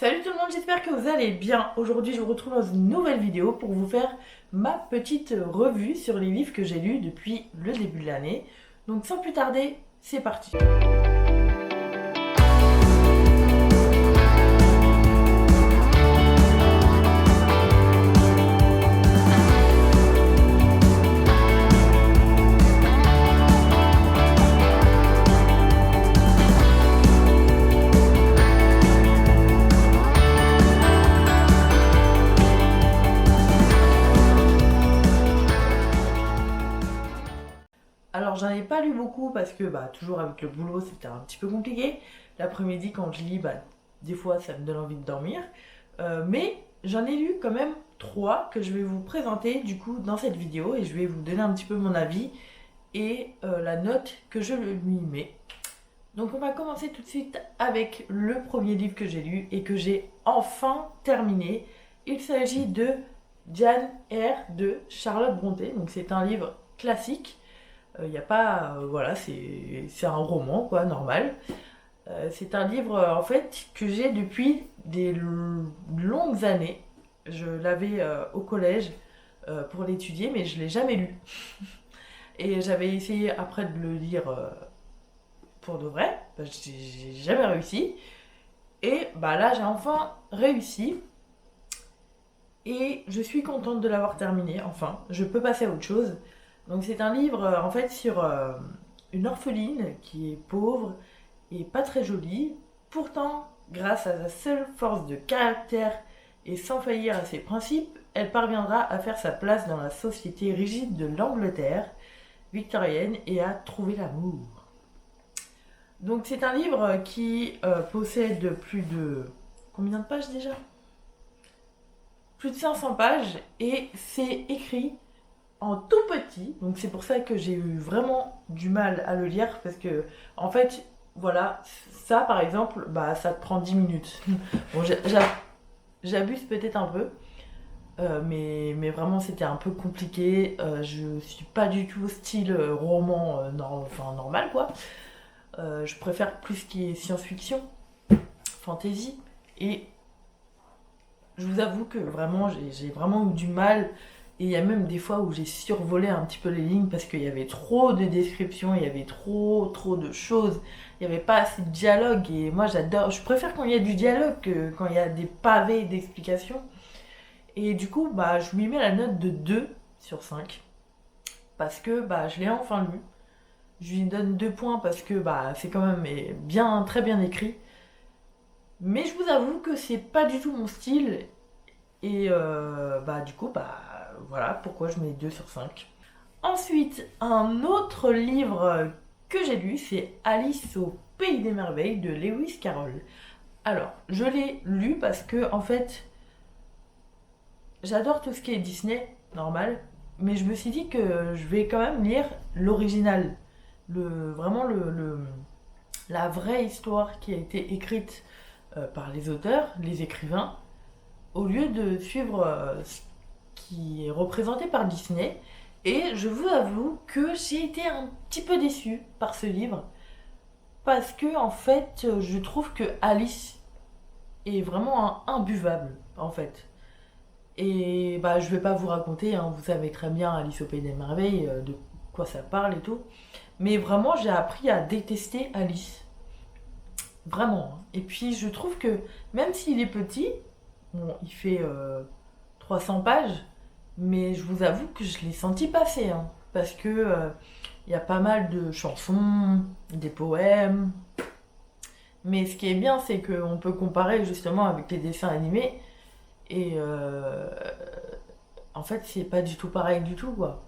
Salut tout le monde, j'espère que vous allez bien. Aujourd'hui, je vous retrouve dans une nouvelle vidéo pour vous faire ma petite revue sur les livres que j'ai lus depuis le début de l'année. Donc sans plus tarder, c'est parti. Alors j'en ai pas lu beaucoup parce que toujours avec le boulot c'était un petit peu compliqué. L'après-midi quand je lis, des fois ça me donne envie de dormir. Mais j'en ai lu quand même 3 que je vais vous présenter du coup dans cette vidéo et je vais vous donner un petit peu mon avis et la note que je lui mets. Donc on va commencer tout de suite avec le premier livre que j'ai lu et que j'ai enfin terminé. Il s'agit de Jane Eyre de Charlotte Brontë. Donc c'est un livre classique. Il n'y a pas... voilà, c'est un roman, quoi, normal. C'est un livre, en fait, que j'ai depuis des longues années. Je l'avais au collège pour l'étudier, mais je ne l'ai jamais lu. Et j'avais essayé après de le lire pour de vrai. J'ai jamais réussi. Et là, j'ai enfin réussi. Et je suis contente de l'avoir terminé, enfin. Je peux passer à autre chose. Donc c'est un livre en fait sur une orpheline qui est pauvre et pas très jolie. Pourtant, grâce à sa seule force de caractère et sans faillir à ses principes, elle parviendra à faire sa place dans la société rigide de l'Angleterre victorienne et à trouver l'amour. Donc c'est un livre qui possède plus de... Combien de pages déjà? Plus de 500 pages et c'est écrit en tout petit, donc c'est pour ça que j'ai eu vraiment du mal à le lire parce que en fait voilà, ça par exemple ça te prend 10 minutes. Bon, j'abuse peut-être un peu, mais vraiment c'était un peu compliqué. Je suis pas du tout style roman normal quoi. Je préfère plus ce qui est science-fiction, fantasy, et je vous avoue que vraiment j'ai vraiment eu du mal. Et il y a même des fois où j'ai survolé un petit peu les lignes parce qu'il y avait trop de descriptions, il y avait trop de choses, il n'y avait pas assez de dialogue. Et moi j'adore, je préfère quand il y a du dialogue que quand il y a des pavés d'explications. Et du coup, je lui mets la note de 2 sur 5 parce que je l'ai enfin lu. Je lui donne 2 points parce que c'est quand même bien, très bien écrit. Mais je vous avoue que c'est pas du tout mon style. Et du coup, voilà pourquoi je mets 2 sur 5. Ensuite, un autre livre que j'ai lu, c'est Alice au Pays des Merveilles de Lewis Carroll. Alors, je l'ai lu parce que, en fait, j'adore tout ce qui est Disney, normal, mais je me suis dit que je vais quand même lire l'original. Vraiment la vraie histoire qui a été écrite par les auteurs, les écrivains, au lieu de suivre ce qui est représenté par Disney. Et je vous avoue que j'ai été un petit peu déçue par ce livre parce que en fait je trouve que Alice est vraiment imbuvable en fait. Et je vais pas vous raconter, hein, vous savez très bien Alice au Pays des Merveilles de quoi ça parle et tout. Mais vraiment j'ai appris à détester Alice. Vraiment. Et puis je trouve que même s'il est petit, bon, il fait 300 pages, mais je vous avoue que je l'ai senti passer, hein, parce que il y a pas mal de chansons, des poèmes. Mais ce qui est bien, c'est qu'on peut comparer justement avec les dessins animés. Et en fait, c'est pas du tout pareil du tout, quoi.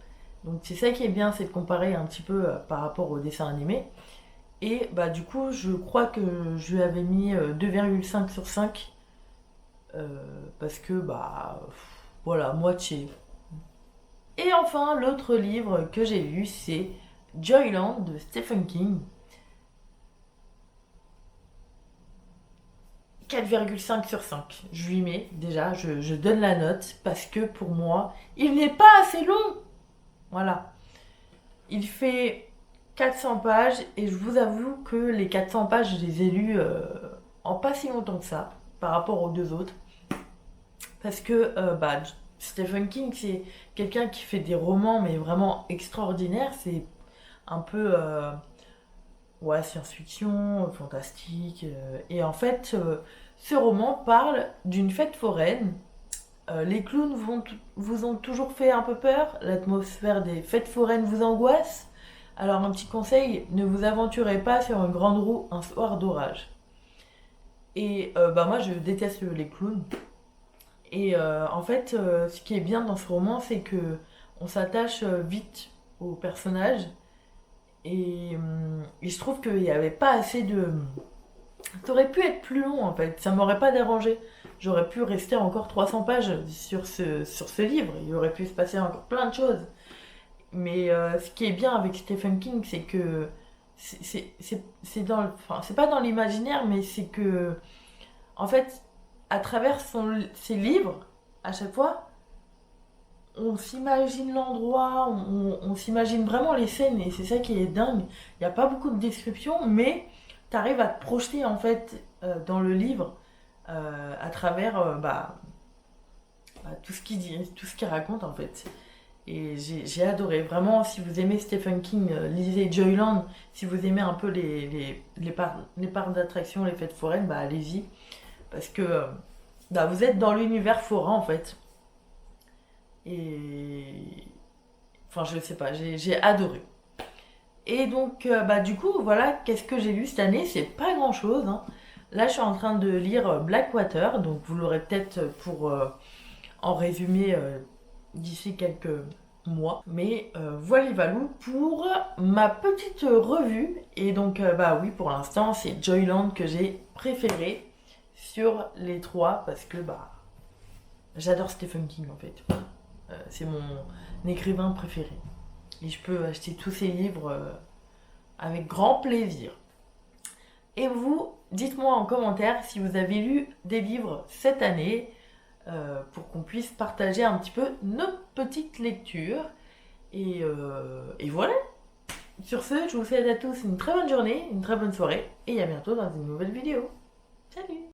Donc c'est ça qui est bien, c'est de comparer un petit peu par rapport aux dessins animés. Et du coup, je crois que je lui avais mis 2,5 sur 5. Parce que, voilà, moitié. Et enfin, l'autre livre que j'ai lu, c'est Joyland de Stephen King. 4,5 sur 5. Je lui mets, déjà, je donne la note, parce que pour moi, il n'est pas assez long. Voilà. Il fait 400 pages, et je vous avoue que les 400 pages, je les ai lues en pas si longtemps que ça. par rapport aux deux autres. Parce que Stephen King, c'est quelqu'un qui fait des romans, mais vraiment extraordinaires. C'est un peu ouais, science-fiction, fantastique. Et en fait, ce roman parle d'une fête foraine. Les clowns vous ont toujours fait un peu peur. L'atmosphère des fêtes foraines vous angoisse. Alors un petit conseil, ne vous aventurez pas sur une grande roue un soir d'orage. Et moi je déteste les clowns. Et en fait, ce qui est bien dans ce roman, c'est que on s'attache vite aux personnages. Et je trouve qu'il n'y avait pas assez de... Ça aurait pu être plus long en fait, ça m'aurait pas dérangé. J'aurais pu rester encore 300 pages sur ce livre, il aurait pu se passer encore plein de choses. Mais ce qui est bien avec Stephen King, c'est que c'est dans enfin, c'est pas dans l'imaginaire, mais c'est que en fait, à travers ses livres, à chaque fois, on s'imagine l'endroit, on s'imagine vraiment les scènes, et c'est ça qui est dingue. Il n'y a pas beaucoup de descriptions, mais tu arrives à te projeter en fait dans le livre à travers tout ce qu'il dit, tout ce qu'il raconte en fait. Et j'ai adoré. Vraiment, si vous aimez Stephen King, lisez Joyland. Si vous aimez un peu les parcs d'attractions, les fêtes foraines, allez-y. Parce que vous êtes dans l'univers forain en fait. Et. Enfin, je sais pas, j'ai adoré. Et donc, du coup, voilà, qu'est-ce que j'ai lu cette année? C'est pas grand-chose, hein. Là, je suis en train de lire Blackwater, donc vous l'aurez peut-être pour en résumé d'ici quelques mois. Mais voilà Valou pour ma petite revue. Et donc, oui, pour l'instant, c'est Joyland que j'ai préféré sur les trois parce que j'adore Stephen King en fait. C'est mon écrivain préféré. Et je peux acheter tous ses livres avec grand plaisir. Et vous, dites-moi en commentaire si vous avez lu des livres cette année pour qu'on puisse partager un petit peu nos petites lectures. Et voilà. Sur ce, je vous souhaite à tous une très bonne journée, une très bonne soirée et à bientôt dans une nouvelle vidéo. Salut!